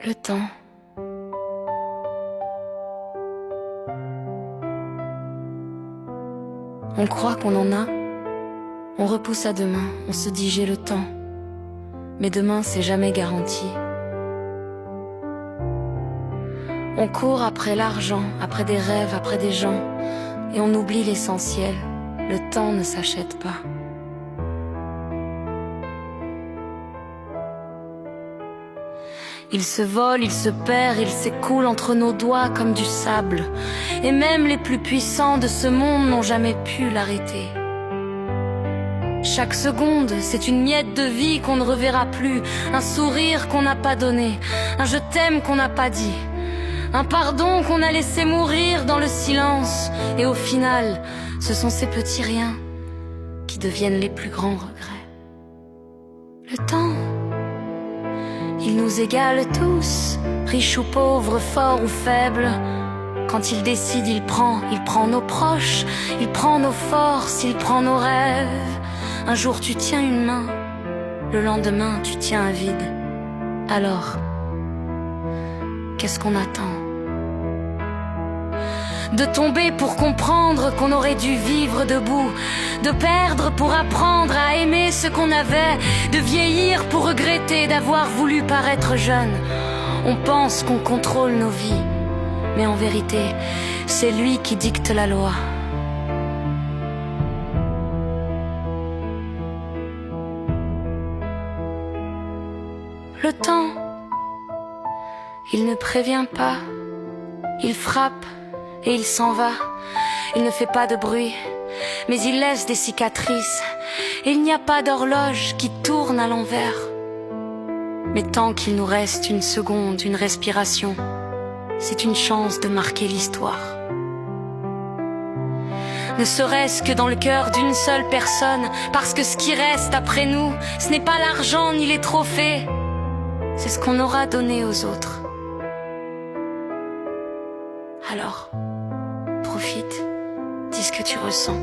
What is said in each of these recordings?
Le temps. On croit qu'on en a, on repousse à demain, on se dit j'ai le temps. Mais demain c'est jamais garanti. On court après l'argent, après des rêves, après des gens, et on oublie l'essentiel, le temps ne s'achète pas. Il se vole, il se perd, il s'écoule entre nos doigts comme du sable. Et même les plus puissants de ce monde n'ont jamais pu l'arrêter. Chaque seconde, c'est une miette de vie qu'on ne reverra plus. Un sourire qu'on n'a pas donné, un je t'aime qu'on n'a pas dit, un pardon qu'on a laissé mourir dans le silence. Et au final, ce sont ces petits riens qui deviennent les plus grands regrets. Le temps, il nous égale tous, riches ou pauvres, forts ou faibles. Quand il décide, il prend nos proches, il prend nos forces, il prend nos rêves. Un jour tu tiens une main, le lendemain tu tiens un vide. Alors, qu'est-ce qu'on attend? De tomber pour comprendre qu'on aurait dû vivre debout, de perdre pour apprendre à aimer ce qu'on avait, de vieillir pour regretter d'avoir voulu paraître jeune. On pense qu'on contrôle nos vies, mais en vérité, c'est lui qui dicte la loi. Le temps, il ne prévient pas, il frappe et il s'en va. Il ne fait pas de bruit, mais il laisse des cicatrices. Et il n'y a pas d'horloge qui tourne à l'envers. Mais tant qu'il nous reste une seconde, une respiration, c'est une chance de marquer l'histoire. Ne serait-ce que dans le cœur d'une seule personne, parce que ce qui reste après nous, ce n'est pas l'argent ni les trophées, c'est ce qu'on aura donné aux autres. Alors, profite, dis ce que tu ressens.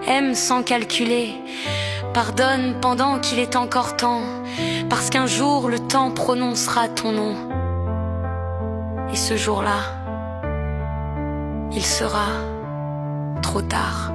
Aime sans calculer, pardonne pendant qu'il est encore temps, parce qu'un jour le temps prononcera ton nom. Et ce jour-là, il sera trop tard.